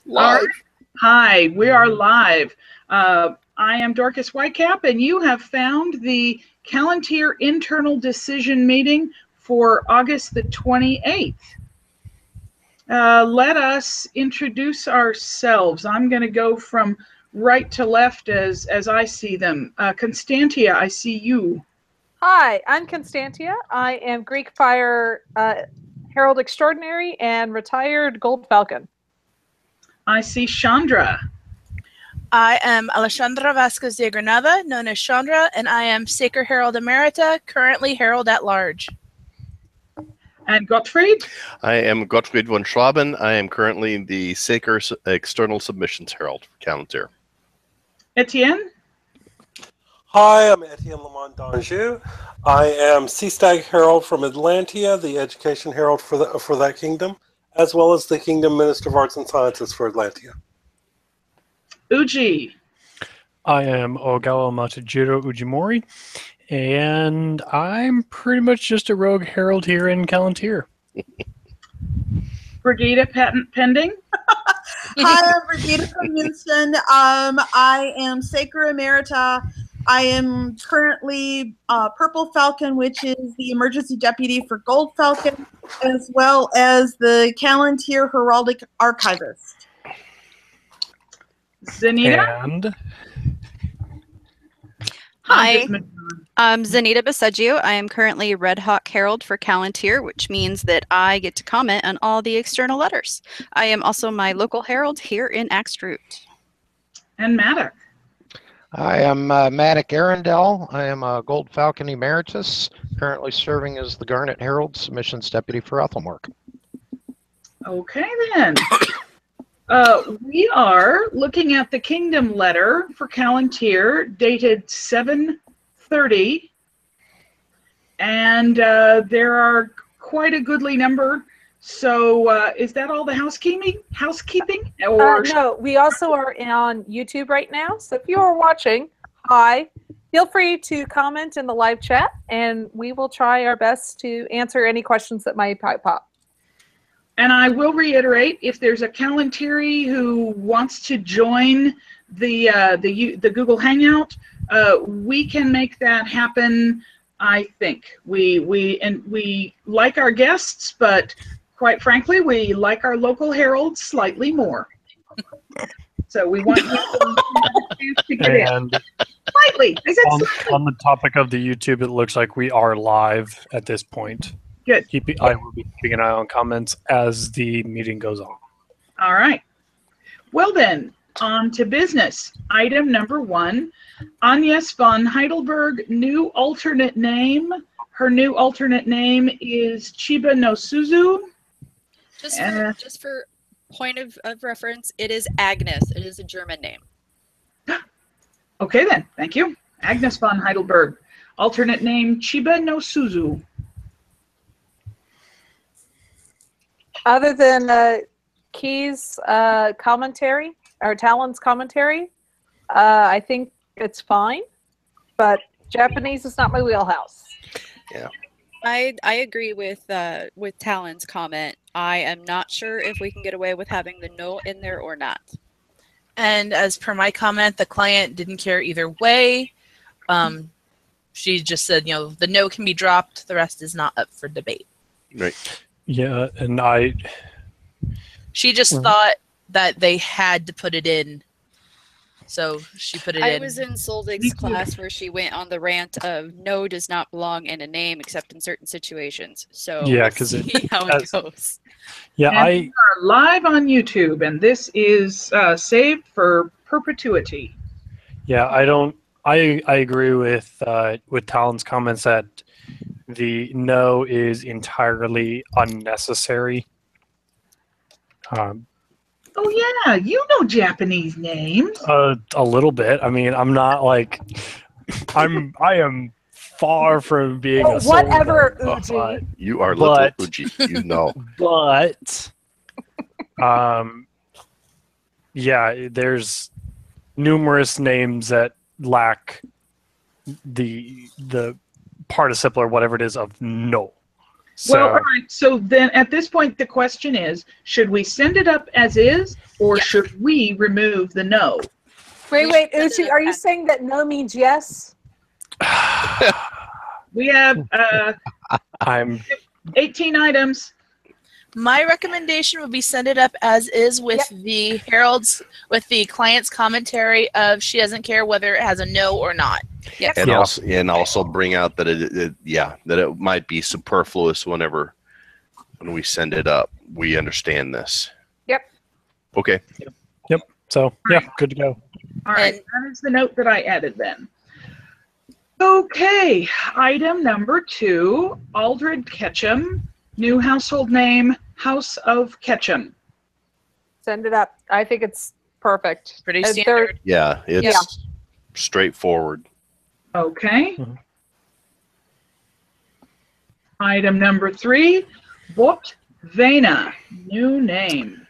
Live. Hi, we are live. I am Dorcas Whitecap, and you have found the Callantyre internal decision meeting for August the 28th. Let us introduce ourselves. I'm going to go from right to left as I see them. Constantia, I see you. Hi, I'm Constantia. I am Greek Fire Herald Extraordinary and retired Gold Falcon. I see Chandra. I am Alexandra Vasquez de Granada, known as Chandra, and I am Sacred Herald Emerita, currently Herald at Large. And Gottfried? I am Gottfried von Schwaben. I am currently the Saker External Submissions Herald for Callantyre. Etienne? Hi, I'm Etienne Lamont d'Anjou. I am Sea Stag Herald from Atlantia, the Education Herald for that kingdom, as well as the Kingdom Minister of Arts and Sciences for Atlantia. Uji. I am Ogawa Matajiro Ujimori, and I'm pretty much just a rogue herald here in Callantyre. Brigida Pending. Hi, I'm Brigida from Houston. I am Sacred Emerita. I am currently Purple Falcon, which is the emergency deputy for Gold Falcon, as well as the Callantyre Heraldic Archivist. Zenita? And Hi, I'm Zenita Baseggio. I am currently Red Hawk Herald for Callantyre, which means that I get to comment on all the external letters. I am also my local herald here in Axtroot. And Maddock. I am Maddock Arundel. I am a Gold Falcon Emeritus, currently serving as the Garnet Herald Submissions Deputy for Ethelmark. Okay, then. We are looking at the Kingdom letter for Callantyre, dated 7/30, and there are quite a goodly number. So, is that all the housekeeping? Or No, we also are on YouTube right now. So if you are watching, hi, feel free to comment in the live chat, and we will try our best to answer any questions that might pop. And I will reiterate, if there's a Callantyre who wants to join the Google Hangout, we can make that happen. I think we like our guests, but quite frankly, we like our local heralds slightly more. So we want you to get in. Slightly. I said slightly. On the topic of the YouTube, it looks like we are live at this point. Good. I will be keeping an eye on comments as the meeting goes on. All right. Well then, on to business. Item number 1, Agnes von Heidelberg, new alternate name. Her new alternate name is Chiba no Suzu. Just for point of reference, it is Agnes. It is a German name. Okay then, thank you. Agnes von Heidelberg. Alternate name Chiba no Suzu. Other than Key's commentary, or Talon's commentary, I think it's fine, but Japanese is not my wheelhouse. Yeah. I agree with Talon's comment. I am not sure if we can get away with having the no in there or not. And as per my comment, the client didn't care either way. She just said, the no can be dropped. The rest is not up for debate. Right. Yeah, and She just thought that they had to put it in. So she put it in. I was in Soldig's class where she went on the rant of no does not belong in a name except in certain situations. So yeah, because we'll see how it goes. Yeah, and we are live on YouTube, and this is saved for perpetuity. Yeah, I agree with Talon's comments that the no is entirely unnecessary. Oh yeah, you know Japanese names. A little bit. I mean, I'm not like I am far from being a whatever, Uji. You are little Uji, But yeah, there's numerous names that lack the participle or whatever it is of no. So, Well, all right. So then at this point, the question is, should we send it up as is, or Yes. should we remove the no? Wait, We wait, should send it Uchi, up are you as- saying that no means yes? We have I'm 18 items. My recommendation would be send it up as is with the Herald's, with the client's commentary of she doesn't care whether it has a no or not. Yes. And Yeah. also bring out that that it might be superfluous when we send it up. We understand this. Yep. Okay. so yeah, good to go. All right, that is the note that I added then. Okay, item number 2, Aldred Ketchum, new household name, House of Ketchum. Send it up. I think it's perfect. Pretty There- standard. Yeah, it's straightforward. Okay. Mhm. Item number 3, Bot Vena, new name.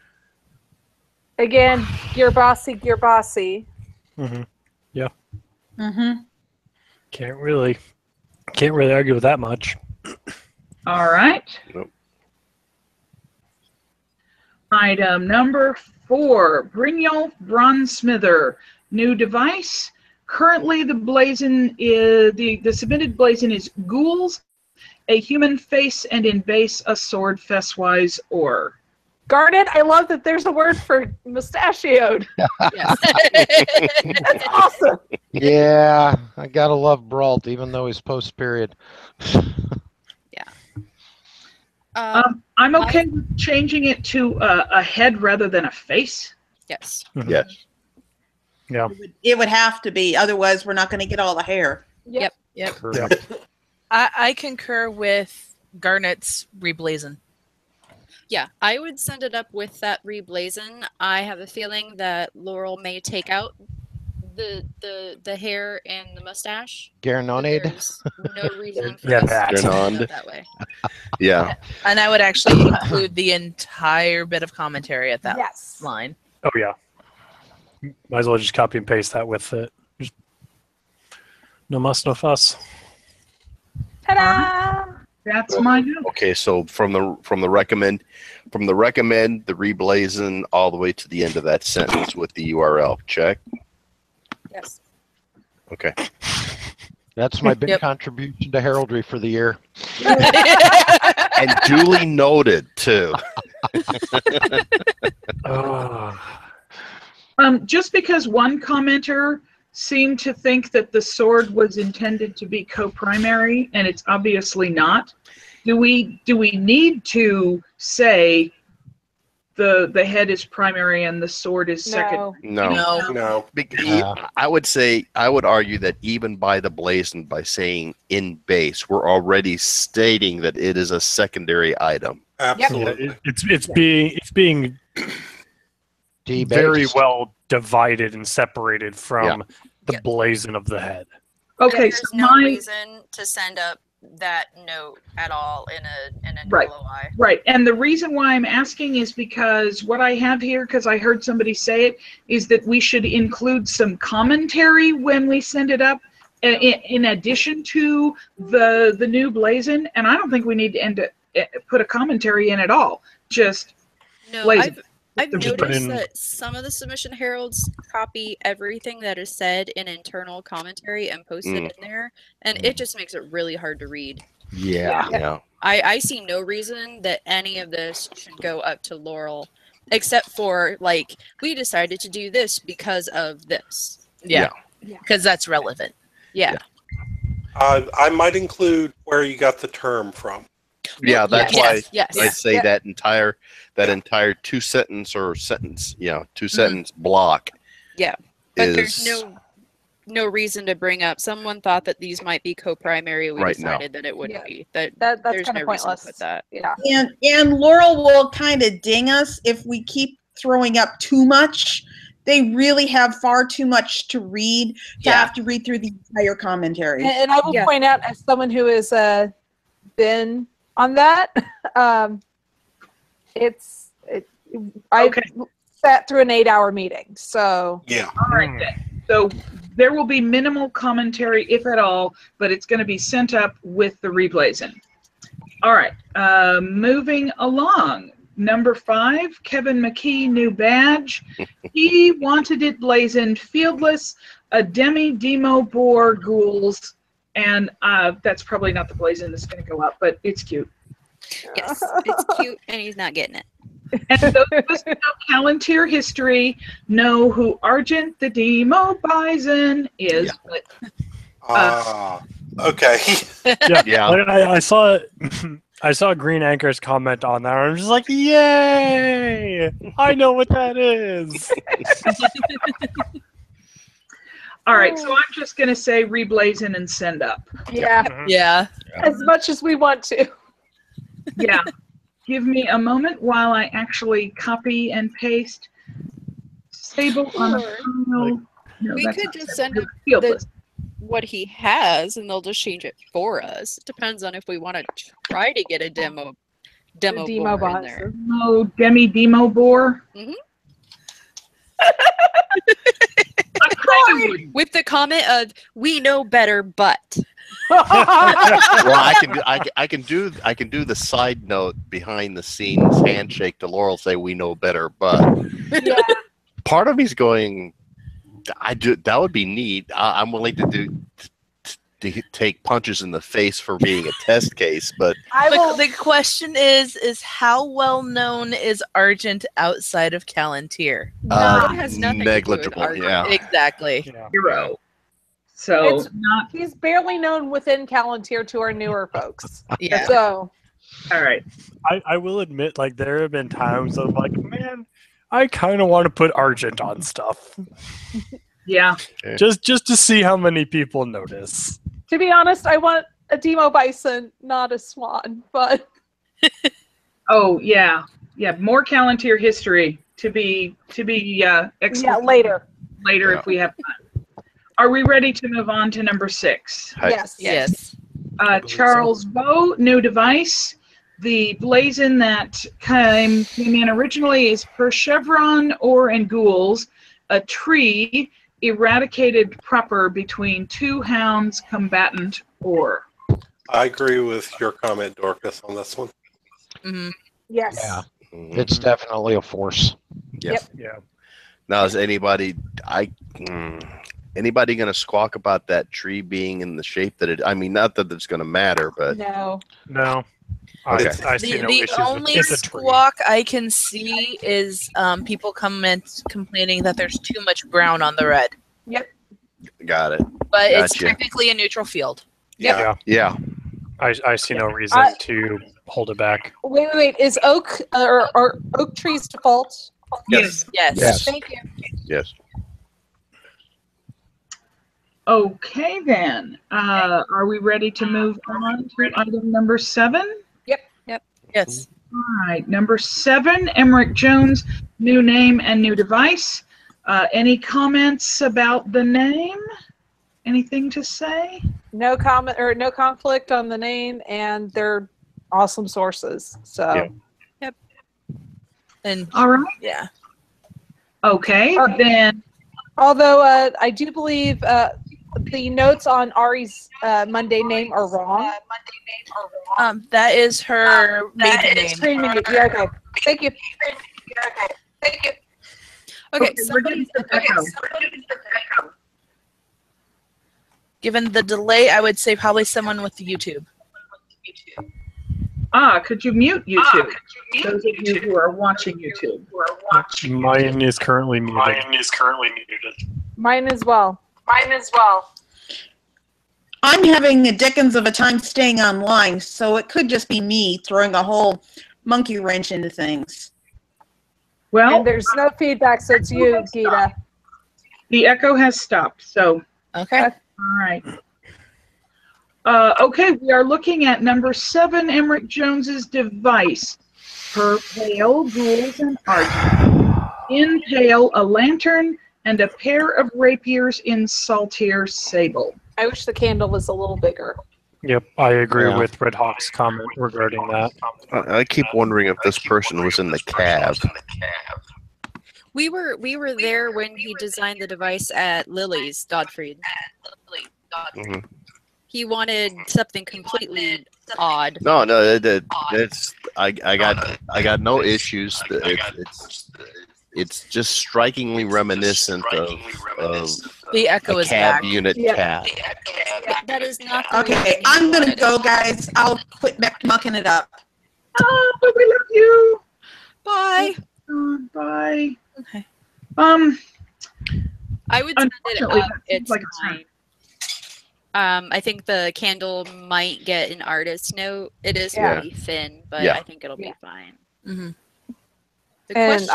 Again, gear bossy. hmm Mm-hmm. Can't really argue with that much. All right. Nope. Item number 4, Brynjolf Bronzesmither, new device. Currently, the blazon is the submitted blazon is ghouls, a human face, and in base a sword fesswise ore. Garnet, I love that there's a word for mustachioed. Yes. That's awesome. Yeah, I gotta love Brault, even though he's post-period. I'm okay with changing it to a head rather than a face. Yes. Yes. Yeah. It would have to be, otherwise we're not going to get all the hair. Yep. Yep. Correct. I concur with Garnet's reblazon. Yeah, I would send it up with that reblazon. I have a feeling that Laurel may take out the hair and the mustache. but Garanonade. There's no reason for Yeah, us that. to send it Gernond. up that way. Yeah. And I would actually include the entire bit of commentary at that Yes. line. Oh yeah. Might as well just copy and paste that with it. Just no muss, no fuss. Ta-da! That's my note. Okay, so from the recommend, the reblazon all the way to the end of that sentence with the URL. Check. Yes. Okay. That's my big Yep. contribution to heraldry for the year. And duly noted too. Oh. Just because one commenter seemed to think that the sword was intended to be co-primary, and it's obviously not, do we need to say the head is primary and the sword is second? No. No. No. I would argue that even by the blazon, by saying in base, we're already stating that it is a secondary item. Yeah, Absolutely. it's being D-based. very well divided and separated from the Yep. blazon of the head. Okay, There's so no my reason to send up that note at all in an Right. LOI. right, and the reason why I'm asking is because what I have here, because I heard somebody say it, is that we should include some commentary when we send it up, in addition to the new blazon. And I don't think we need to put a commentary in at all. Just No, blazon. I've Just put noticed in- that some of the submission heralds copy everything that is said in internal commentary and post it in there, and it just makes it really hard to read. Yeah. I see no reason that any of this should go up to Laurel, except for like we decided to do this because of this. Yeah. Yeah. Because that's relevant. Yeah. I might include where you got the term from. Yeah, that's yes, why Yes. I say Yeah. that entire two sentence block. Yeah. But is there's no reason to bring up. Someone thought that these might be co-primary. We Right, no. decided that it wouldn't Yeah. be. That That's there's kind no of reason to pointless. put that. Yeah. And Laurel will kind of ding us if we keep throwing up too much. They really have far too much to read to Yeah. have to read through the entire commentary. And I will Yeah. point out, as someone who has been on that, I Okay. sat through an 8-hour meeting. So Yeah. all right then. So there will be minimal commentary, if at all, but it's going to be sent up with the reblazon. All right. Moving along. Number 5, Kevin McKee, new badge. He wanted it blazoned fieldless, a demo boar ghouls, and that's probably not the blazon that's going to go up, but it's cute. Yes, it's cute, and he's not getting it. And those of us who know Palantir history know who Argent the Demo Bison is. Ah, okay. Yeah. I saw Green Anchor's comment on that. I'm just like, yay! I know what that is. All right, so I'm just going to say reblazon and send up. Yeah. Yeah. As much as we want to. Yeah. Give me a moment while I actually copy and paste Sable on a Sure. file. No, We that's could not just Sable. send up Fieldless. what he has, and they'll just change it for us. It depends on if we want to try to get a demo Demo board in box. there. Oh, demo boar. Mhm. I kind of would. With the comment of "We know better, but." Well, I can do the side note behind the scenes handshake to Laurel, say we know better, but Yeah. part of me's going, that would be neat. I'm willing to take punches in the face for being a test case, but The question is how well known is Argent outside of Palantir? It has nothing to do with negligible. art. Yeah. Exactly. Yeah. Hero. So It's- not He's barely known within Palantir to our newer folks. Yeah. So, all right. I will admit, like, there have been times I'm like, man, I kind of want to put Argent on stuff. Yeah. Just to see how many people notice. to be honest, I want a Demo Bison, not a Swan. But Oh yeah. Yeah. More Palantir history to be yeah, later. later if we have time. Are we ready to move on to number 6? Hi. Yes. Yes. believe Charles Bow, new device. The blazon that came in originally is per chevron or in ghouls, a tree eradicated proper between 2 hounds combatant or. I agree with your comment, Dorcas, on this one. Hmm. Yes. Yeah. Mhm. It's definitely a force. Yeah. Now, is anybody going to squawk about that tree being in the shape that it? I mean, not that it's going to matter, but No. No. Okay. I see no The issues only with it's a tree. squawk I can see is people complaining that there's too much brown on the red. got it. But it's Gotcha. technically a neutral field. Yeah. Yeah. I see no reason to hold it back. Wait. Is oak or oak trees default? Yes. Yes. Yes. Thank you. Yes. Okay then. Are we ready to move on to item number 7? Yes. All right, number 7, Emmerich Jones, new name and new device. Any comments about the name? Anything to say? No comment or no conflict on the name, and they're awesome sources. So Yep. And All right. yeah. Okay, then. although I do believe the notes on Ari's Monday name are wrong. That is her maiden name. Screen me. Yeah, okay. Thank you. Okay, We're getting some echo. Given the delay, I would say probably someone with YouTube. Could you mute YouTube? Those of you who are watching YouTube. Mine is currently muted. Mine as well. I'm having a dickens of a time staying online, so it could just be me throwing a whole monkey wrench into things. Well, And there's no feedback, so it's you, Gita. the echo has stopped, so. Okay. All right. Okay, we are looking at number 7, Emmerich Jones's device. Per pale, ghouls, and argent. In pale, a lantern and a pair of rapiers in saltire sable. I wish the candle was a little bigger. Yep, I agree Yeah. with Red Hawk's comment regarding that. I keep wondering if this person was in the cab. We were there when he designed the device at Lily's Dodfried. Mhm. He wanted something completely odd. No, that's I got no issues. It's just strikingly reminiscent of The echo a is cab back. unit Yep. cab. That is not the Okay, reason I'm you gonna wanted go, it. guys. I'll quit mucking it up. Oh, we love you. Bye. Bye. Okay. I would send it Unfortunately, up. that seems It's like it's fine. I think the candle might get an artist note. It is Yeah. pretty thin, but Yeah. I think it'll be fine. Mhm. The And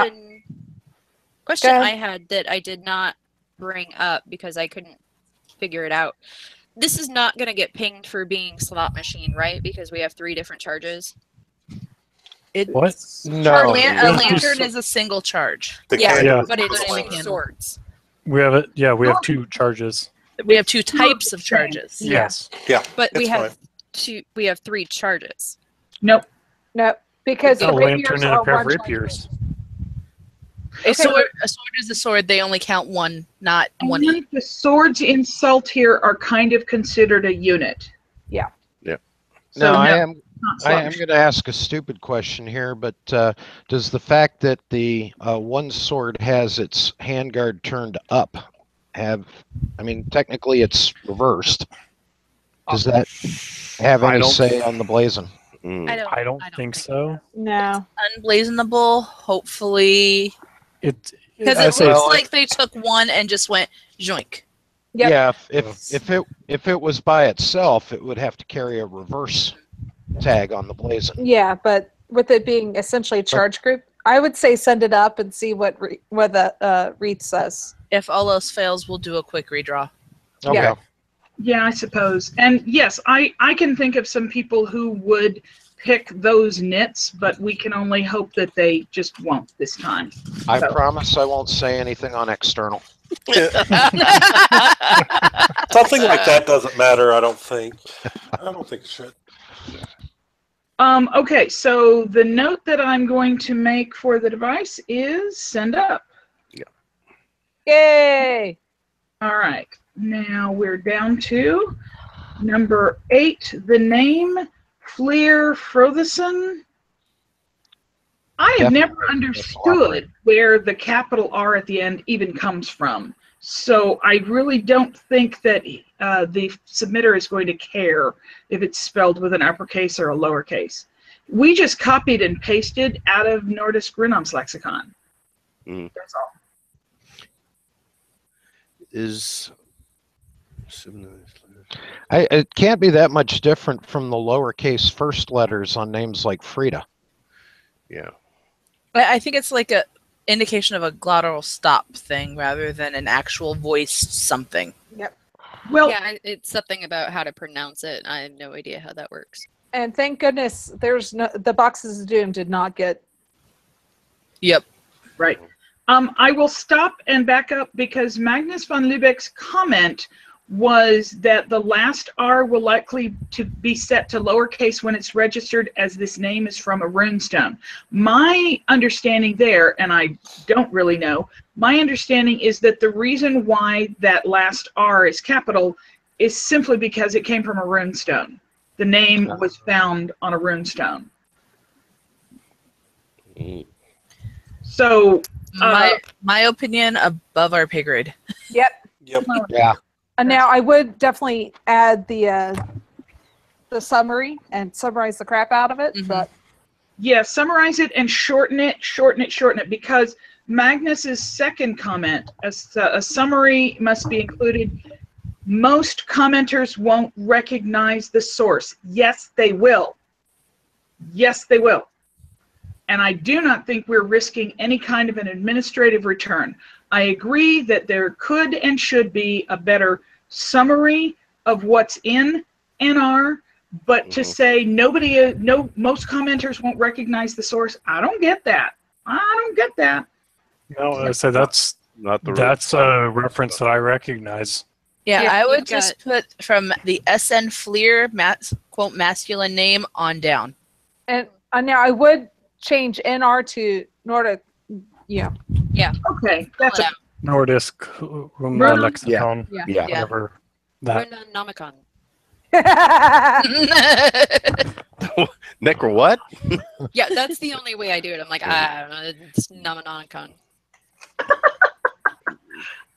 question ahead. I had that I did not bring up because I couldn't figure it out. This is not going to get pinged for being slot machine, right? Because we have 3 different charges. What? No. A lantern is a single charge. The Yeah, candle Yeah. is but the it's lantern. 2 swords. We have it. Yeah, we have 2 charges. We have 2 types of charges. Yes. Yeah, But we it's have fine. we have 3 charges. Nope. No, because A the lantern rapiers and are a pair of one rapiers. A sword is a sword. They only count one, not one. And the swords in Salt here are kind of considered a unit. Yeah. Yeah. So Now, no, I am not slot machine. going to ask a stupid question here, but does the fact that the one sword has its handguard turned up I mean, technically it's reversed. Does that have I any don't- say on the blazon? I don't think so. No. Unblazonable, hopefully. It Because I it say looks Well, like they took one and just went joink. Yep. Yeah, if it was by itself, it would have to carry a reverse tag on the blazon. Yeah, but with it being essentially a charge group, I would say send it up and see what the Reith says. If all else fails, we'll do a quick redraw. Okay. Yeah. Yeah, I suppose. And yes, I can think of some people who would pick those knits, but we can only hope that they just won't this time. I So- promise I won't say anything on external. Something like that doesn't matter, I don't think. I don't think it should. Okay, so the note that I'm going to make for the device is send up. Yay! All right, now we're down to number 8, the name Fleer Frotheson. I have never understood where the capital R at the end even comes from. So I really don't think that the submitter is going to care if it's spelled with an uppercase or a lowercase. We just copied and pasted out of Nordisk Grunam's lexicon. That's all. It can't be that much different from the lowercase first letters on names like Frida. Yeah. I think it's like a indication of a glottal stop thing rather than an actual voiced something. Yep. Well, Yeah, it's something about how to pronounce it. I have no idea how that works. And thank goodness there's no the Boxes of Doom did not get. Yep. right. I will stop and back up because Magnus von Lübeck's comment was that the last R will likely to be set to lowercase when it's registered, as this name is from a runestone. My understanding there, and I don't really know, my understanding is that the reason why that last R is capital is simply because it came from a runestone. The name was found on a runestone. So My opinion, above our pay grade. Yep. Yep. Yeah. And now I would definitely add the summary and summarize the crap out of it. Mhm. But yeah, summarize it and shorten it, because Magnus's second comment, a summary must be included. Most commenters won't recognize the source. Yes, they will. Yes, they will. And I do not think we're risking any kind of an administrative return. I agree that there could and should be a better summary of what's in NR, but to say most commenters won't recognize the source, I don't get that. No, so that's Not the that's a reference that I recognize. Yeah, Yeah, I would you've just put from the SN Fleer quote masculine name on down. and now I would change NR to Nordic. Yeah. Okay, that's a, Nordisk Right. lexicon. Yeah. Yeah. Whatever that. Nomicon. Necro what? Yeah, that's the only way I do it. I'm like, it's Nominonicon.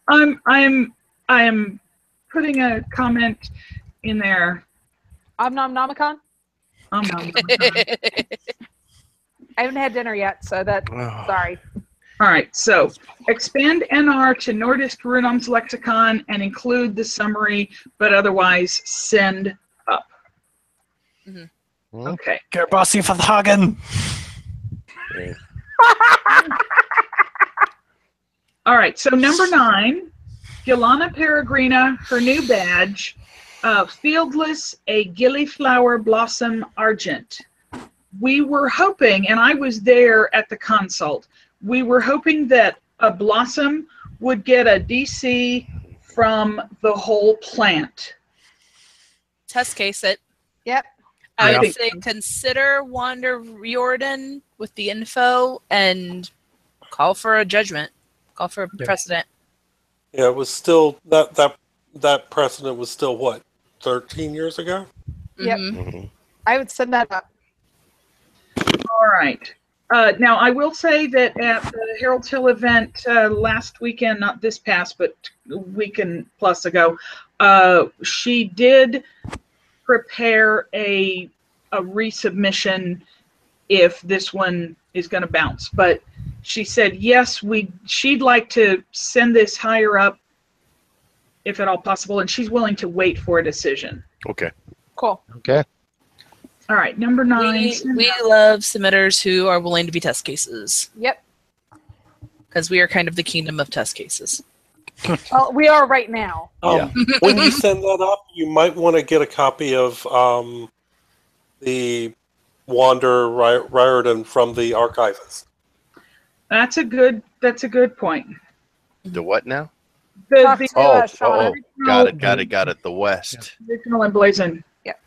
I am putting a comment in there. Nomicon? Nom. I haven't had dinner yet, so that sorry. All right, so expand NR to Nordisk Runom's lexicon and include the summary, but otherwise send up. Mm-hmm. Okay. Get bossy for the Hagen. All right, so number 9, Gilana Peregrina, her new badge, Fieldless, a gillyflower blossom argent. We were hoping, and I was there at the consult, we were hoping that a blossom would get a DC from the whole plant. Test case it. Yep. I would say consider Wander Riordan with the info and call for a judgment. Call for a precedent. Yeah, it was still that precedent was still what, 13 years ago? Yep. Mm-hmm. I would send that up. All right. Now, I will say that at the Herald Hill event last weekend, not this past, but a weekend plus ago, she did prepare a resubmission if this one is going to bounce. But she said, yes, she'd like to send this higher up if at all possible, and she's willing to wait for a decision. Okay. Cool. Okay. All right, number 9. We love submitters who are willing to be test cases. Yep. Because we are kind of the kingdom of test cases. Well, we are right now. When you send that up, you might want to get a copy of the Wander Riordan from the archivist. That's a good point. The what now? Talk to, Oh, Sean. got it. The West. Original emblazoned. Yep.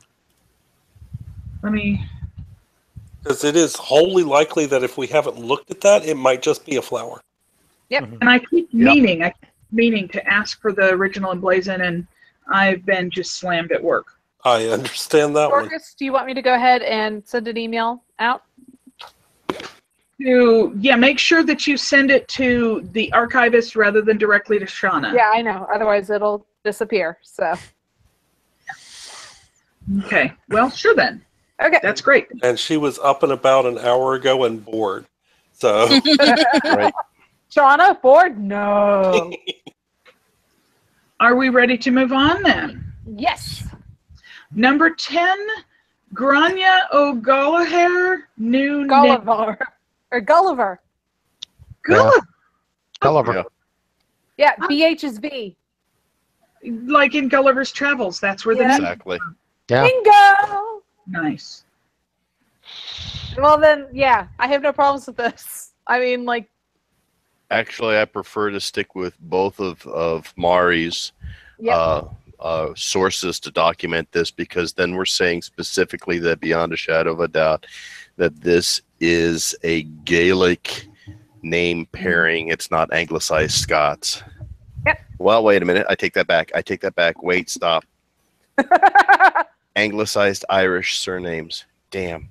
Let me. Because it is wholly likely that if we haven't looked at that, it might just be a flower. Yep. And I keep meaning to ask for the original emblazoned, and I've been just slammed at work. I understand that one. Dorcas, do you want me to go ahead and send an email out? Make sure that you send it to the archivist rather than directly to Shauna. Yeah, I know. Otherwise, it'll disappear. So. Okay. Well, sure then. Okay. That's great. And she was up and about an hour ago and bored. So. Right. Shauna, bored? No. Are we ready to move on then? Yes. Number 10, Grania O'Gallagher, new Gulliver. Or Gulliver. Gulliver. Yeah, BH is V. Like in Gulliver's Travels. That's where the name. Exactly. Yeah. Bingo! Nice. Well then, yeah, I have no problems with this. I mean, like. Actually, I prefer to stick with both of Mari's sources to document this, because then we're saying specifically that beyond a shadow of a doubt that this is a Gaelic name pairing. It's not Anglicized Scots. Yep. Well, wait a minute. I take that back. Wait, stop. Anglicized Irish surnames. Damn.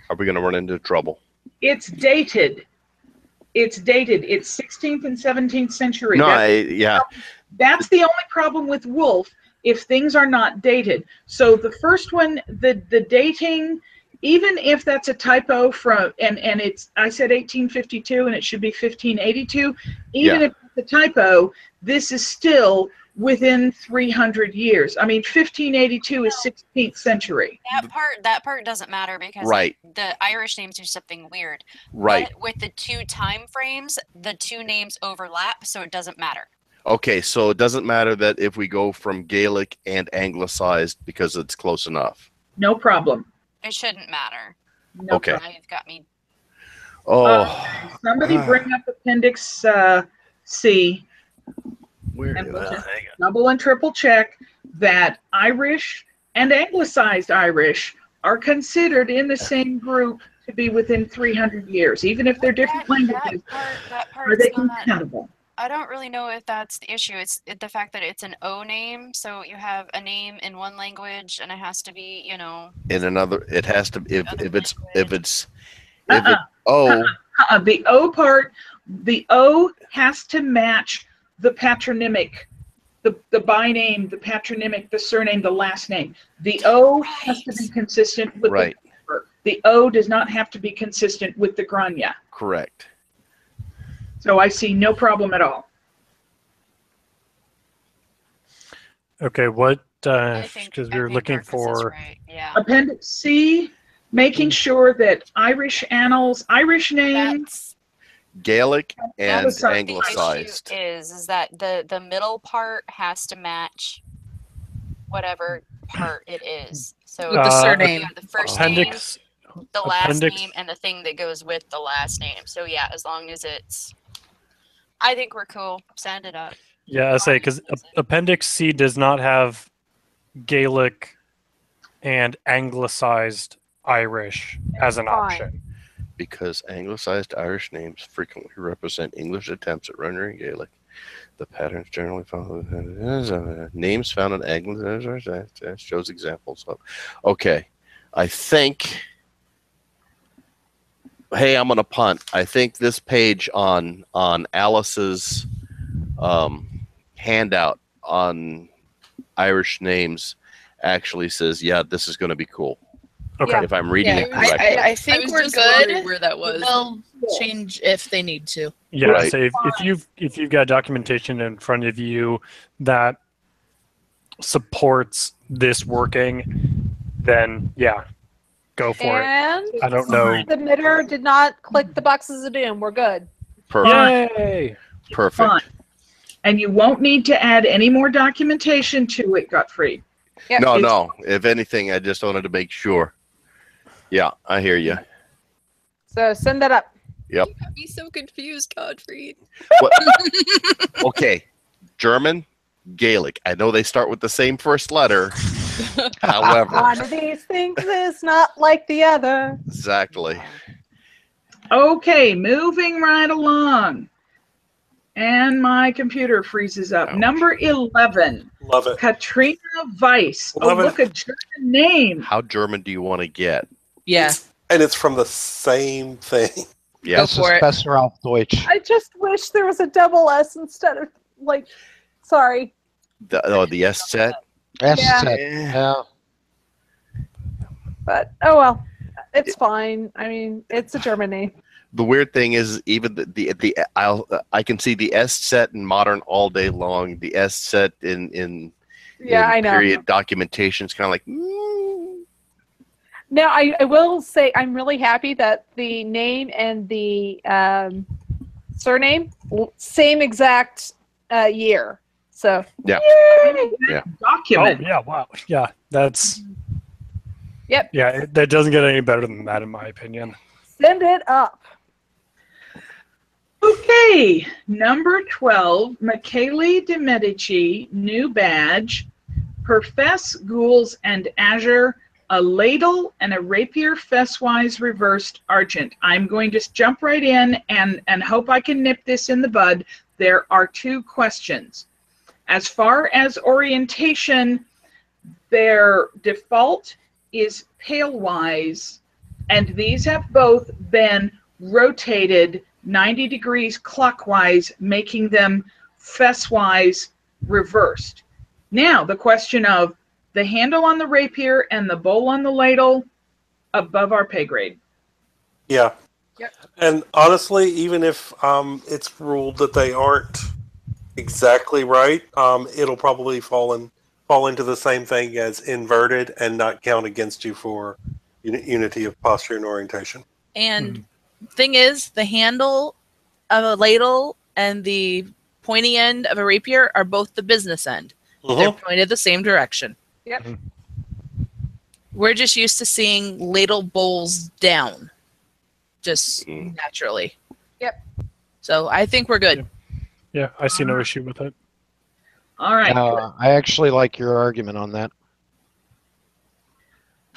Are we going to run into trouble? It's dated. It's 16th and 17th century. No, That's the only problem with Wolf, if things are not dated. So the first one, the dating, even if that's a typo from, and it's, I said 1852 and it should be 1582, even if it's a typo, this is still within 300 years. I mean, 1582 is 16th century. That part doesn't matter because the Irish names do something weird. Right. But with the two time frames, the two names overlap, so it doesn't matter. Okay, so it doesn't matter that if we go from Gaelic and Anglicized because it's close enough. No problem. It shouldn't matter. No okay. Now you've got me. Oh. Somebody bring up Appendix C. Weird. Double and triple check that Irish and Anglicized Irish are considered in the same group to be within 300 years, even if they're different languages. That are they part's compatible? I don't really know if that's the issue. It's the fact that it's an O name, so you have a name in one language, and it has to be, you know, In another, it has to if other it's language. O. The O part, the O has to match the patronymic, the by name, the patronymic, the surname, the last name. The O has to be consistent with Right. the O does not have to be consistent with the Grania. Correct. So I see no problem at all. Okay, what? I think Because we were looking Marcus is for. right. Yeah. Appendix C, making sure that Irish annals, Irish name, That's Gaelic and Anglicized. the anglicized. issue is that the middle part has to match whatever part it is. So With the surname. yeah, the first name, Appendix. the last appendix- name, and the thing that goes with the last name. So yeah, as long as it's, I think we're cool. Send it up. Yeah, I say because Appendix C does not have Gaelic and anglicized Irish as an Fine. option. Because anglicized Irish names frequently represent English attempts at rendering Gaelic. The patterns generally follow names found in anglicized shows examples of. Okay, I think. Hey, I'm gonna punt. I think this page on Alice's handout on Irish names actually says, "Yeah, this is going to be cool." Okay. Yeah. If I'm reading it correctly. I think was we're just wondering good. where that was. They'll change if they need to. Yeah, Right. so if you've got documentation in front of you that supports this working, then yeah, go for it. And I don't know. the submitter did not click the boxes of doom. We're good. Perfect. Yay! Perfect. Fine. And you won't need to add any more documentation to it, Gottfried. Yep. No. If anything, I just wanted to make sure. Yeah, I hear you. So send that up. Yep. You got me so confused, Godfrey. What? Okay. German, Gaelic. I know they start with the same first letter. However, One of these things is not like the other. exactly. Okay, moving right along. And my computer freezes up. Ouch. Number 11, Love it. Katrina Weiss. Oh, Love it. look, a German name. How German do you want to get? Yeah. And it's from the same thing. Yeah. Das for ist it. besser auf Deutsch. I just wish there was a double S instead of like. Sorry. The S set. That's Yeah. it. Eh, Yeah. But oh well, it's fine. I mean, it's a German name. The weird thing is, even I can see the S set in modern all day long. The S set in Yeah, I know. period documentation is kind of like. Now, I will say I'm really happy that the name and the surname same exact year. So Yeah. yay! Yeah. Oh Document. yeah! Wow. Yeah, that's. Yep. Yeah, that doesn't get any better than that, in my opinion. Send it up. Okay, number 12, Michele de Medici, new badge, profess ghouls and azure, a ladle and a rapier fesswise reversed argent. I'm going to just jump right in and hope I can nip this in the bud. There are two questions. As far as orientation, their default is palewise, and these have both been rotated 90 degrees clockwise, making them fesswise reversed. Now, the question of the handle on the rapier and the bowl on the ladle, above our pay grade. Yeah. Yep. And honestly, even if it's ruled that they aren't exactly right, it'll probably fall into the same thing as inverted and not count against you for unity of posture and orientation. And thing is, the handle of a ladle and the pointy end of a rapier are both the business end. They're pointed the same direction. Yep. We're just used to seeing ladle bowls down, just naturally. Yep. So I think we're good. Yeah, I see no issue with it. All right. I actually like your argument on that.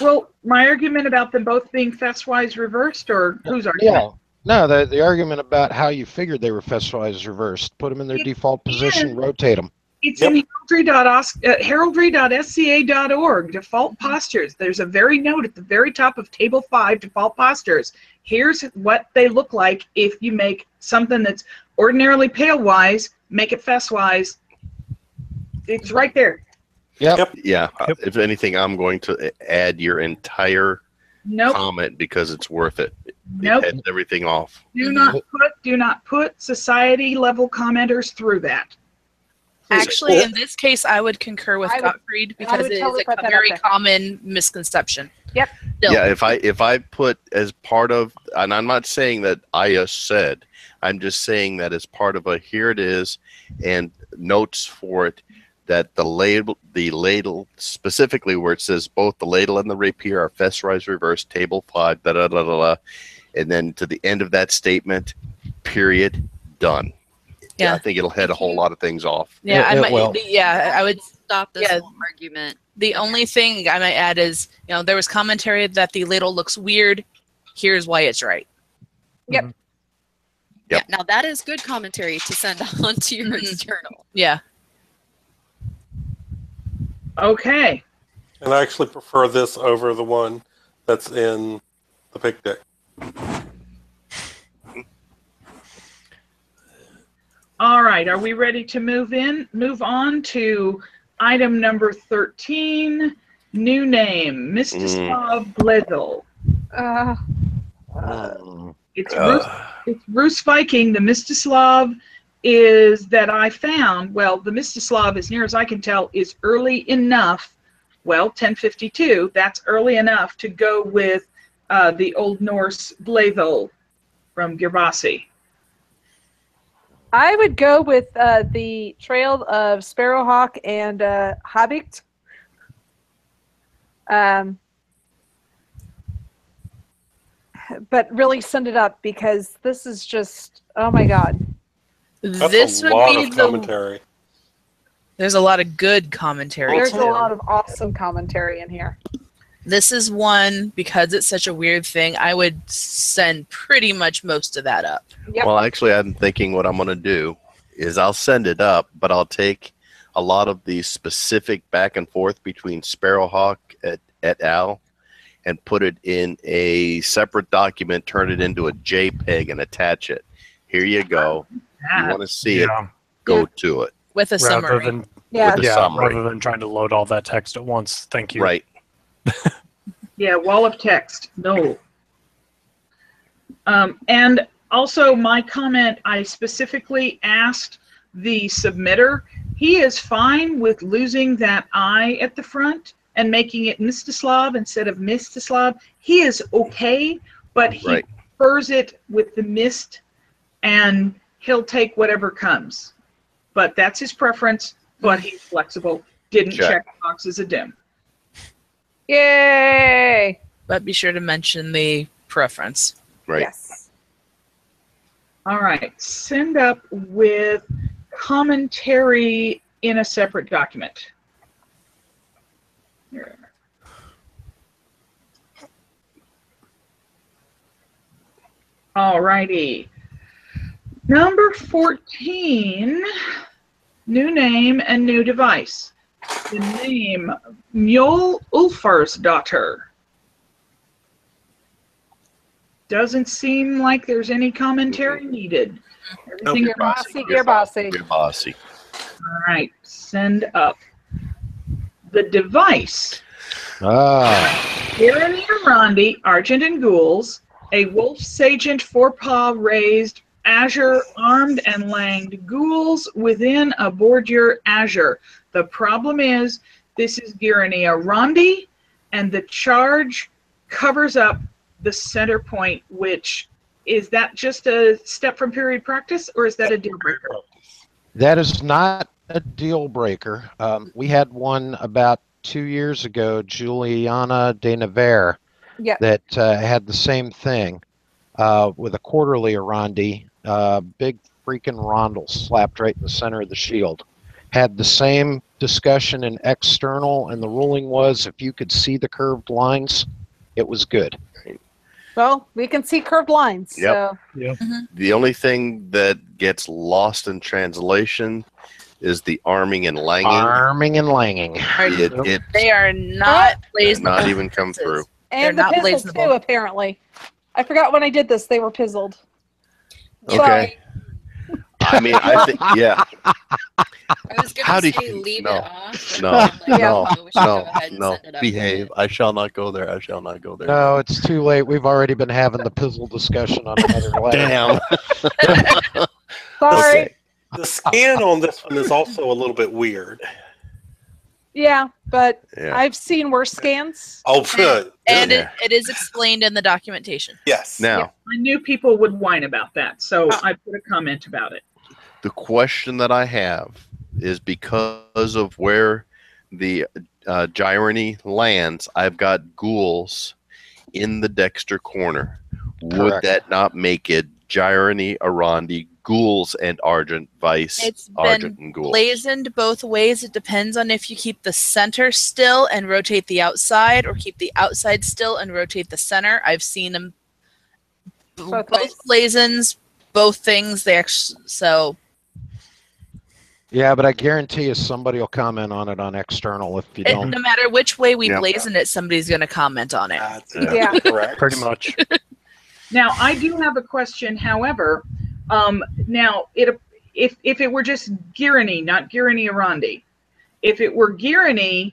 Well, my argument about them both being fesswise reversed, or whose argument? Yeah. No, the argument about how you figured they were festwise reversed. Put them in their default position, rotate them. It's in heraldry.sca.org, default postures. There's a very note at the very top of table 5, default postures. Here's what they look like if you make something that's ordinarily pale-wise, make it fest-wise. It's right there. Yep. Yeah. If anything, I'm going to add your entire comment because it's worth it. Nope. It heads everything off. Do not put society level commenters through that. Actually, in this case, I would concur with Gottfried because it is a very common misconception. Yep. Yeah, if I put as part of, and I'm not saying that I said, I'm just saying that as part of a here it is, and notes for it that the ladle specifically where it says both the ladle and the rapier are festwise reversed, table 5, da da da da da, and then to the end of that statement, period, done. Yeah, I think it'll head a whole lot of things off. Yeah, I would stop this whole argument. The only thing I might add is, there was commentary that the ladle looks weird. Here's why it's right. Yep. Yep. Yeah, now that is good commentary to send on to your external. Yeah. Okay. And I actually prefer this over the one that's in the pick deck. All right, are we ready to move on to item number 13, new name, Mstislav Bledel. It's Bruce Viking. The Mstislav is that I found, well, the Mstislav, as near as I can tell, is early enough, well, 1052, that's early enough to go with the Old Norse Bledel from Gerbasi. I would go with the Trail of Sparrowhawk and Hobbit. But really send it up because this is just, oh my God. This would be the commentary. There's a lot of good commentary. There's a lot of awesome commentary in here. This is one, because it's such a weird thing, I would send pretty much most of that up. Yep. Well, actually, I'm thinking what I'm going to do is I'll send it up, but I'll take a lot of the specific back and forth between Sparrowhawk et al. And put it in a separate document, turn it into a JPEG and attach it. Here you go. You want to see it, go to it. With a summary. With a summary. Rather than trying to load all that text at once. Thank you. Right. Yeah, wall of text. No. And also my comment, I specifically asked the submitter. He is fine with losing that I at the front and making it Mstislav instead of Mstislav. He is okay, but he prefers it with the mist, and he'll take whatever comes. But that's his preference, but he's flexible. Didn't check the boxes of dim. Yay! But be sure to mention the preference. Right. Yes. All right. Send up with commentary in a separate document. Here. All righty. Number 14, new name and new device. The name, Mjol Ulfar's daughter. Doesn't seem like there's any commentary needed. Everything Gerbasi. All right, send up. The device. Irony Arandi, Argent and Ghouls, a wolf sagent forepaw raised, azure armed and langed ghouls within a bordure azure. The problem is this is Irony Arandi, and the charge covers up the center point, which is that just a step from period practice, or is that a deal breaker? That is not a deal breaker. We had one about 2 years ago, Juliana de Nevers, that had the same thing with a quarterly Arandi, big freaking rondel slapped right in the center of the shield. Had the same discussion in external, and the ruling was if you could see the curved lines, it was good. Well, we can see curved lines. Yep. So. The only thing that gets lost in translation is the arming and langing. Arming and langing. They are not blazonable. Not even come differences. through. And They're the not pizzle blazonable. too, apparently. I forgot when I did this, they were pizzled. Okay. I mean, I think, yeah. I was How gonna do say you- leave no, it off. No, but I'm like, no, we should go no, ahead and no. send it up. Behave. I shall not go there. I shall not go there. No, it's too late. We've already been having the pizzle discussion on another letter. Damn. Sorry. Okay. The scan on this one is also a little bit weird. Yeah, but Yeah. I've seen worse scans. Oh, good. And Yeah. it is explained in the documentation. Yes. Now, I knew people would whine about that, so I put a comment about it. the question that I have is because of where the Gyrony lands, I've got ghouls in the Dexter corner. Would Correct. that not make it Gyrony, Arandi, ghouls, and Argent, Vice, It's Argent, been and ghouls? blazoned both ways. It depends on if you keep the center still and rotate the outside, or keep the outside still and rotate the center. I've seen them Both ways. both blazons, both things. They actually, so Yeah, but I guarantee you somebody will comment on it on external if you don't. no matter which way we Yeah. blazon it, somebody's going to comment on it. That's Yeah. correct. Pretty much. Now, I do have a question, however. Now, if it were just Girony, not Girony Arandi, if it were Girony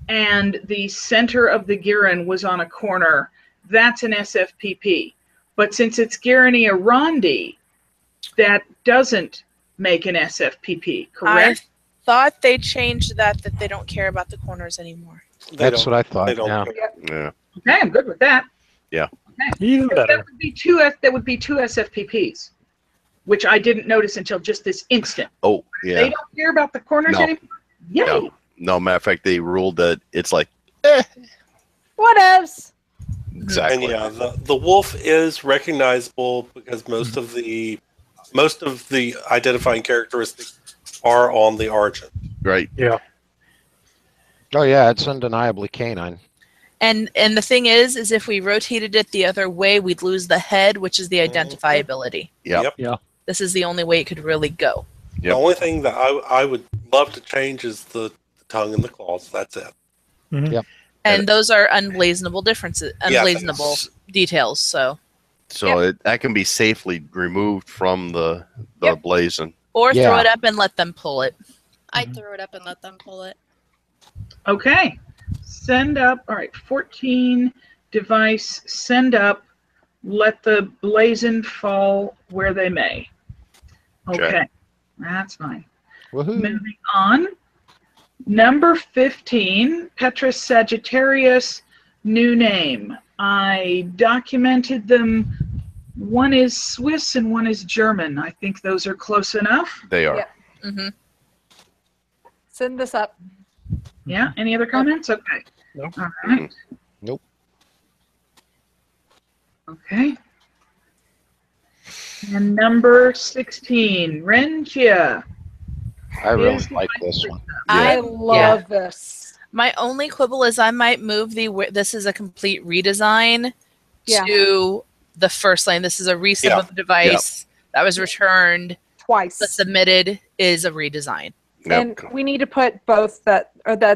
and the center of the Giron was on a corner, that's an SFPP. But since it's Girony Arandi, that doesn't make an SFPP, correct? I thought they changed that they don't care about the corners anymore. That's what I thought. They don't Yeah. care. Yeah. Okay, I'm good with that. Even That better. would be two SFPPs, which I didn't notice until just this instant. Oh, They yeah. don't care about the corners No. anymore. Yay! No. No, matter of fact, they ruled that it's like, Whatevs. exactly. And yeah, the wolf is recognizable because most of the identifying characteristics are on the Argent. Right. Yeah. Oh yeah, it's undeniably canine. And the thing is if we rotated it the other way, we'd lose the head, which is the Mhm. identifiability. Yep. This is the only way it could really go. Yep. The only thing that I would love to change is the tongue and the claws. That's it. Mhm. Yep. And those are unblazonable differences, Yeah, unblazonable details. So, So that can be safely removed from the Yep. blazon. or throw Yeah. it up and let them pull it. I'd throw it up and let them pull it. Okay. Send up. All right. 14 device. Send up. Let the blazon fall where they may. Okay. Okay. That's fine. Woohoo. Moving on. Number 15, Petrus Sagittarius, new name. I documented them. One is Swiss and one is German. I think those are close enough. They are. Yeah. hmm Send this up. Yeah. Any other comments? Okay. Nope. All right. Nope. Okay. And number 16, Rengia. I really Is the like this one. I Yeah. love this. My only quibble is I might move this is a complete redesign Yeah. to the first line. This is a resub Yeah. of the device that was returned. Twice. The submitted is a redesign. Yep. And we need to put both that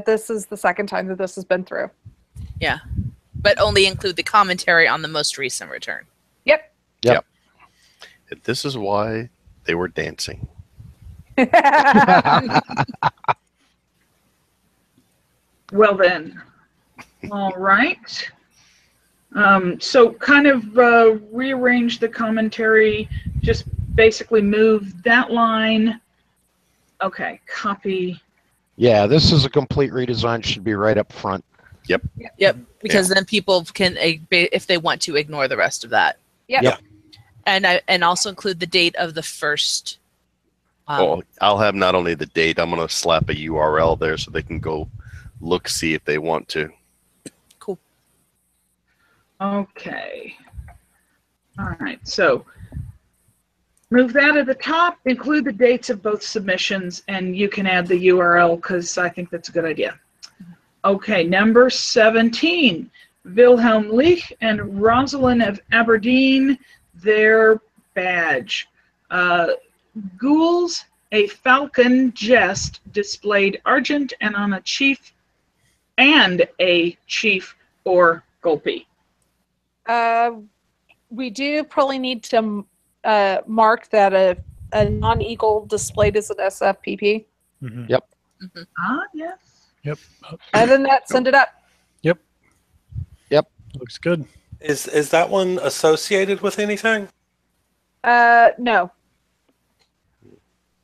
this is the second time that this has been through. But only include the commentary on the most recent return. This is why they were dancing. Well then, all right. So kind of rearrange the commentary, just basically move that line. Okay, copy. Yeah, this is a complete redesign. Should be right up front. Yep. Because then people can, if they want to, ignore the rest of that. Yep. Yep. And also include the date of the first. Well, I'll have not only the date, I'm going to slap a URL there so they can go look, see if they want to. Cool. Okay. All right, so move that at the top, include the dates of both submissions, and you can add the URL because I think that's a good idea. Okay, number 17, Wilhelm Leach and Rosalind of Aberdeen, their badge. Ghouls, a falcon jest displayed argent and on a chief or gulpy. We do probably need to mark that a non-eagle displayed as an SFPP. Mhm. Yep. Ah, yes. Yep. Other than that, send it up. Yep. Yep. Looks good. Is that one associated with anything? No,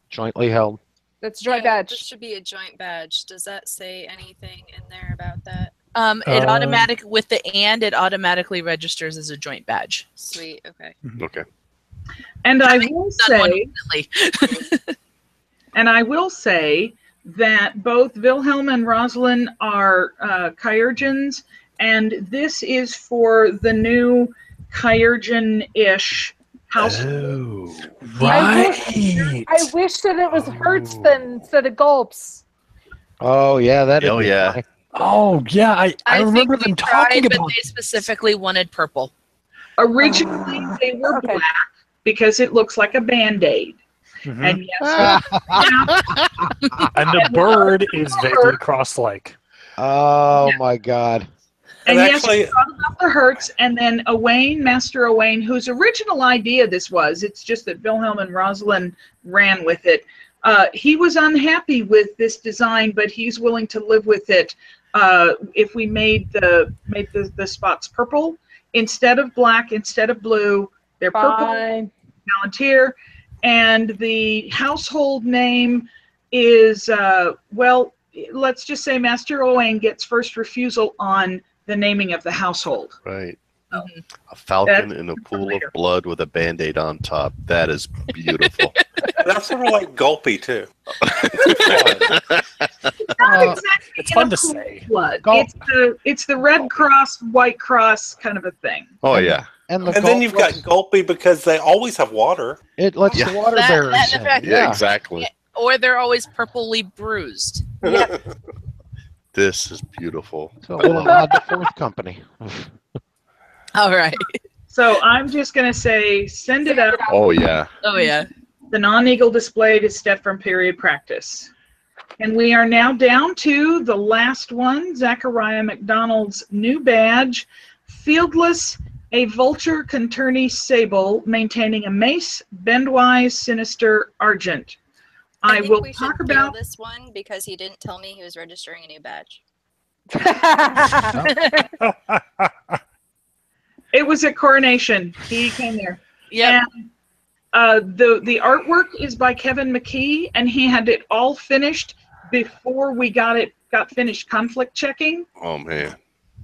Jointly held. it's a joint Yeah, badge. This should be a joint badge. Does that say anything in there about that? It automatically registers as a joint badge. Sweet. Okay. Okay. And I will Done say, 100%. and I will say that both Wilhelm and Rosalind are Kyrgyans, and this is for the new Kyrgyz-ish house. Oh, I right. wish that it was Hertz then instead of gulps. Oh yeah, that. Oh, yeah. Funny. Oh, yeah. I remember think we them talking tried, about but they specifically wanted purple. Originally, they were Okay. black because it looks like a Band-Aid. Mhm. And yes, And the bird is vaguely cross-like. Oh my God. and And yes, actually- we thought about the Hertz, and then Master Owain, whose original idea this was, it's just that Wilhelm and Rosalind ran with it. He was unhappy with this design, but he's willing to live with it if we made the spots purple instead of black, instead of blue. They're purple. Fine. Palantir, and the household name is let's just say Master Owain gets first refusal on the naming of the household. Right. Mhm. A falcon That's in a pool of later. blood with a Band-Aid on top. That is beautiful. That's sort of like Gulpy too. Not exactly It's in fun a to pool say. of blood. Gulp. It's the Red Cross, White Cross kind of a thing. Oh, yeah. And the And then you've got Gulpy because they always have water. it lets Yeah. the water That- bearers that- in. the fact- Yeah, exactly. Or they're always purplely bruised. This is beautiful. So a little nod to Fourth Company. All right. So I'm just going to say send it up. Oh, yeah. Oh yeah. The non-eagle displayed is step from period practice. And we are now down to the last one, Zachariah McDonald's new badge, Fieldless, a vulture conturni sable, maintaining a mace, bendwise, sinister, argent. I think will we talk should kill about this one because he didn't tell me he was registering a new badge. it was at Coronation. He came there. Yep. And the artwork is by Kevin McKee, and he had it all finished before we got finished conflict checking. Oh, man.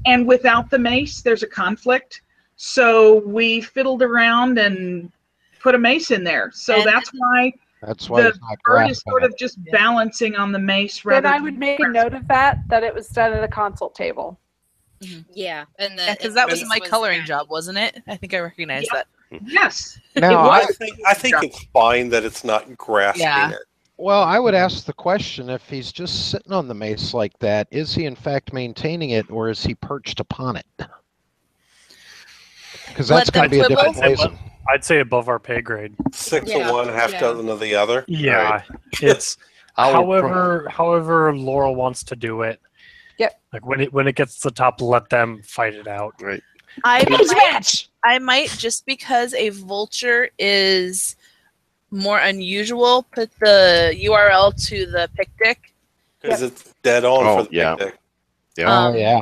And without the mace, there's a conflict. So we fiddled around and put a mace in there. So And- that's why That's why the it's not bird is grasping sort it. of just balancing on the mace rather Then I than would make a note of that it was done at a consult table. Yeah, and Because that was this my coloring yeah. job, wasn't it? I think I recognized Yep. that. Yes. Now, It I think it's fine that it's not grasping Yeah. it. well, I would ask the question: if he's just sitting on the mace like that, is he in fact maintaining it, or is he perched upon it? Because that's Let going to be them a different quibble. reason. I'd say above our pay grade. 6 Yeah, of one, half yeah. dozen of the other. Yeah, it's Our however Laurel wants to do it. Yep. Like when it gets to the top, let them fight it out. Right. I might, just because a vulture is more unusual, put the URL to the pictic. Because it's dead on Oh, for the yeah. picnic. Yeah. Oh yeah.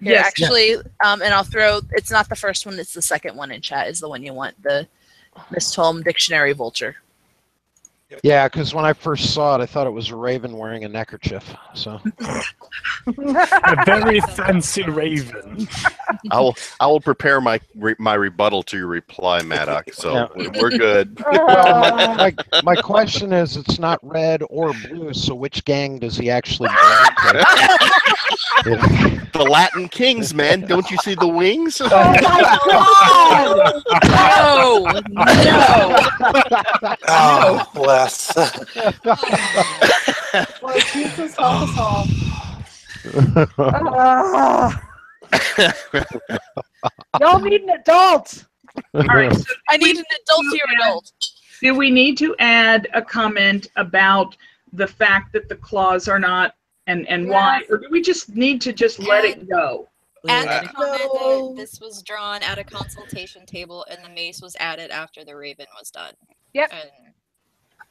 Here, Yes. actually, and I'll throw. It's not the first one; it's the second one in chat. Is the one you want, the Miss Holm Dictionary Vulture. Yeah, because when I first saw it, I thought it was a raven wearing a neckerchief. So A very fancy raven. I will prepare my rebuttal to your reply, Maddox. So Yeah. we're good. well, my question is, it's not red or blue. So which gang does he actually belong to? Yeah. The Latin Kings, man. Don't you see the wings? Oh my god! No, no. Oh, bless. Lord Jesus, help us all. Ah. Y'all need an adult. All right. So I need an adult here, adult. do we need to add a comment about the fact that the claws are not and why, or do we just need to just let it go? Add the comment that this was drawn at a consultation table and the mace was added after the raven was done. Yep. And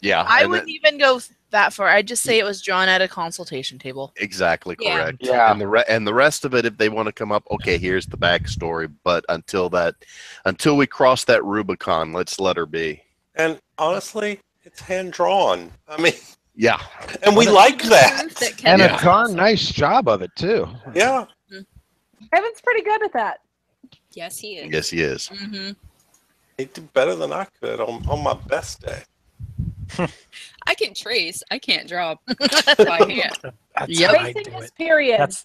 Yeah. I and wouldn't even go that far. I'd just say it was drawn at a consultation table. Exactly Yeah. correct. Yeah. And the rest of it, if they want to come up, okay, here's the backstory. But until we cross that Rubicon, let's let her be. And honestly, it's hand drawn. I mean, Yeah. and we like that. proof that And Kevin a darn nice job of it too. Yeah. Kevin's pretty good at that. Yes, he is. Yes, he is. Mm-hmm. He did better than I could on my best day. I can trace. I can't draw by hand. That's Yep. how I Tracing do is it. period.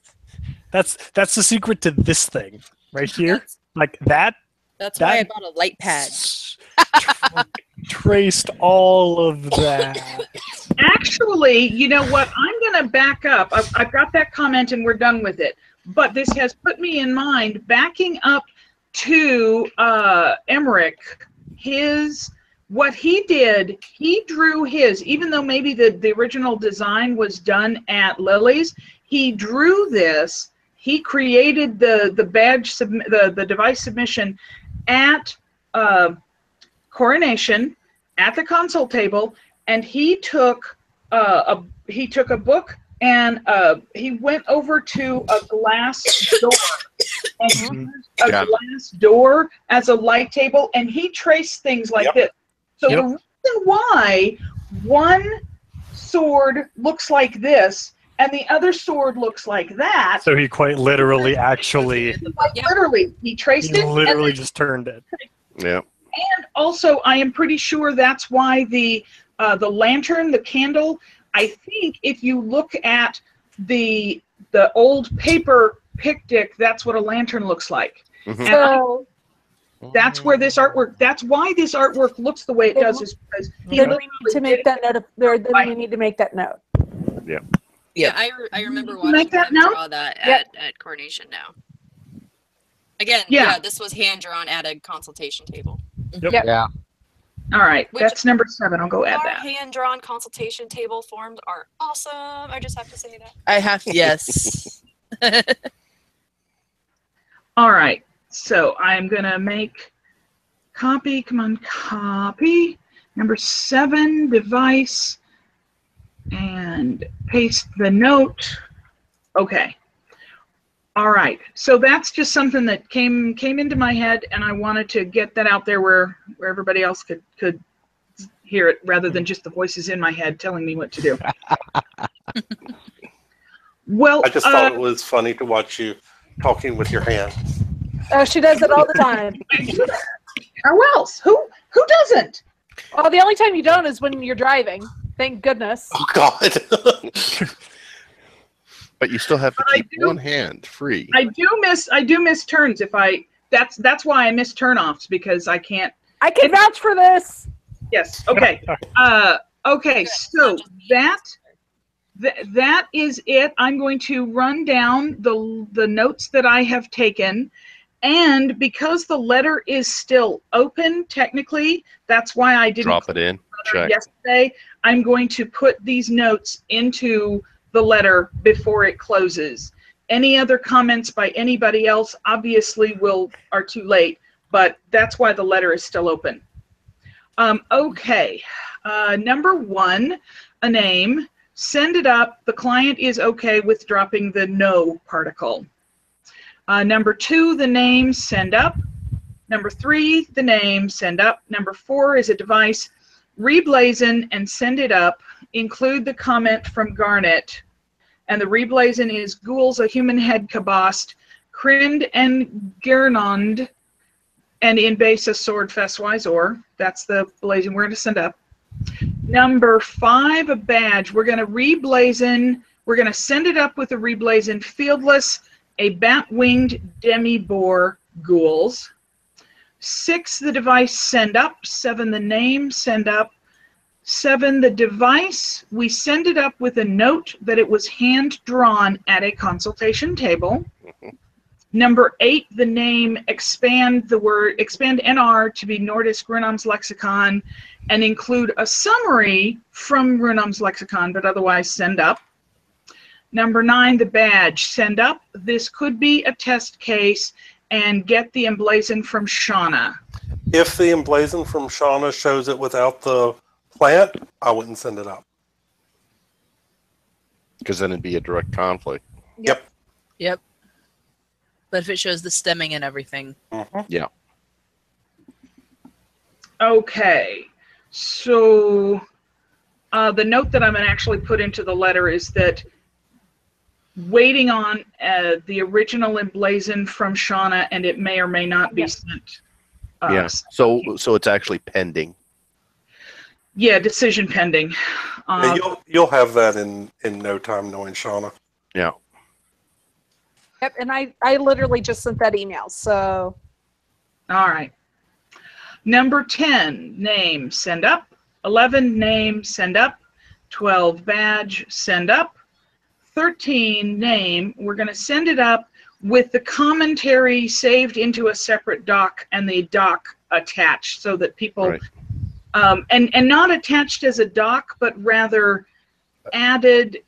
That's the secret to this thing right here. That's, Like that. that's why I That- bought a light pad. Traced all of that. Actually, you know what? I'm going to back up. I've got that comment and we're done with it. But this has put me in mind, backing up to Emmerich, what he did, he drew his, even though maybe the original design was done at Lily's, he drew this, he created the badge, the device submission at Coronation, at the console table, and he took a book and he went over to a glass door and used a glass door as a light table, and he traced things like this. So the reason why one sword looks like this and the other sword looks like that. So he quite literally actually Literally, he traced he it. literally and just turned it. Yeah. And also, I am pretty sure that's why the lantern, the candle. I think if you look at the old paper pictic, that's what a lantern looks like. Mhm. And So that's where this artwork. That's why this artwork looks the way it does. Is because he then we literally need to did make it. that note. Then we need to make that note. Yeah, I remember You make watching that him now? draw that Yep. at Coronation now. Again, Yeah. yeah, this was hand drawn at a consultation table. Yep. Yeah. All right, Which- that's number 7. I'll go add Our that. hand drawn consultation table forms are awesome. I just have to say that. I have yes. All right, so I'm gonna make copy. Come on, copy. Number 7, device, and paste the note. Okay. All right, so that's just something that came into my head, and I wanted to get that out there where everybody else could hear it, rather than just the voices in my head telling me what to do. Well, I just thought it was funny to watch you talking with your hands. Oh, she does it all the time. how else? Who doesn't? Well, the only time you don't is when you're driving. Thank goodness. Oh God. But you still have to But I keep do- one hand free. I do miss turns if I. That's why I miss turnoffs, because I can't. I can vouch for this. Yes. Okay. Okay. So that is it. I'm going to run down the notes that I have taken, and because the letter is still open, technically, that's why I didn't Drop it in. Check. yesterday. I'm going to put these notes into the letter before it closes. Any other comments by anybody else obviously are too late, but that's why the letter is still open. Okay, number 1, a name. Send it up. The client is okay with dropping the no particle. Number 2, the name, send up. Number 3, the name, send up. Number 4 is a device. Reblazon and send it up. Include the comment from Garnet. And the reblazon is ghouls, a human head kabossed, Krind and Gernond, and in base a sword festwise or. That's the blazon we're going to send up. Number 5, a badge. We're going to reblazon. We're going to send it up with a reblazon fieldless, a bat-winged demi-boar ghouls. 6, the device, send up. 7, the name, send up. 7, the device, we send it up with a note that it was hand-drawn at a consultation table. Number 8, the name, expand NR to be Nordisk Runom's Lexicon and include a summary from Runom's Lexicon, but otherwise send up. Number 9, the badge, send up. This could be a test case, and get the emblazon from Shauna. If the emblazon from Shauna shows it without the plant, I wouldn't send it up. Because then it'd be a direct conflict. Yep. Yep. But if it shows the stemming and everything. Yeah. Okay. So the note that I'm going to actually put into the letter is that waiting on the original emblazon from Shauna, and it may or may not be sent. Yeah. So it's actually pending. Yeah, decision pending. Yeah, you'll have that in no time, knowing Shauna. Yeah. Yep, and I literally just sent that email, so. All right. Number 10, name, send up. 11, name, send up. 12, badge, send up. 13, name, we're going to send it up with the commentary saved into a separate doc and the doc attached so that people, Right. And not attached as a doc, but rather added.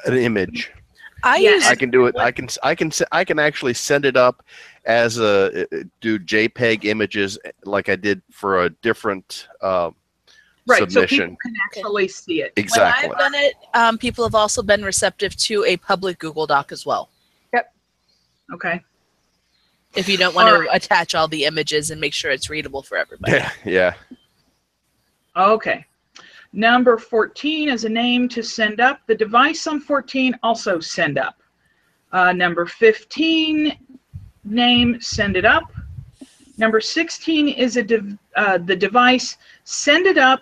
An image. Yes. I can do it. I can actually send it up as do JPEG images like I did for a different Right, submission. so people can actually see it. Exactly. When I've done it, people have also been receptive to a public Google Doc as well. Yep. Okay. If you don't want to attach all the images and make sure it's readable for everybody. Yeah. Okay. Number 14 is a name to send up. The device on 14 also send up. Number 15, name, send it up. Number 16 is the device, send it up,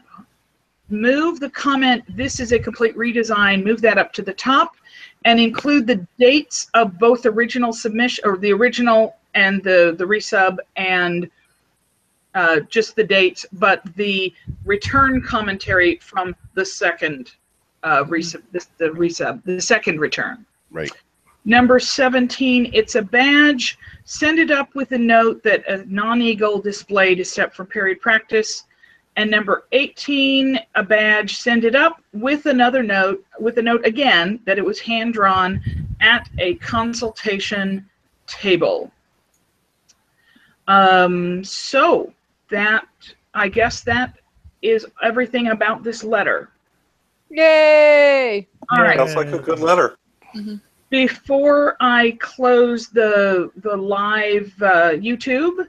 move the comment, this is a complete redesign, move that up to the top, and include the dates of both original submission, or the original and the resub, and just the dates, but the return commentary from the second the second return. Right. Number 17, it's a badge. Send it up with a note that a non-eagle displayed is set for period practice. And number 18, a badge. Send it up with another note, with a note again that it was hand-drawn at a consultation table. So that, I guess that is everything about this letter. Yay! All right. Sounds like a good letter. Mm-hmm. Before I close the live YouTube,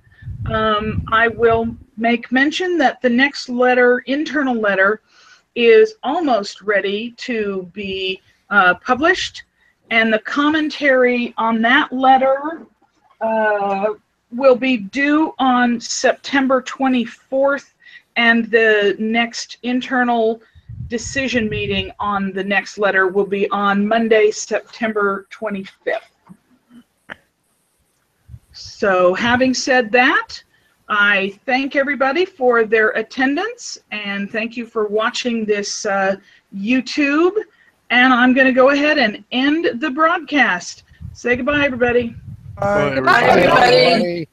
I will make mention that the next letter, internal letter, is almost ready to be published, and the commentary on that letter will be due on September 24th, and the next internal decision meeting on the next letter will be on Monday, September 25th. So having said that, I thank everybody for their attendance, and thank you for watching this YouTube, and I'm going to go ahead and end the broadcast. Say goodbye, everybody. Bye. Goodbye, everybody.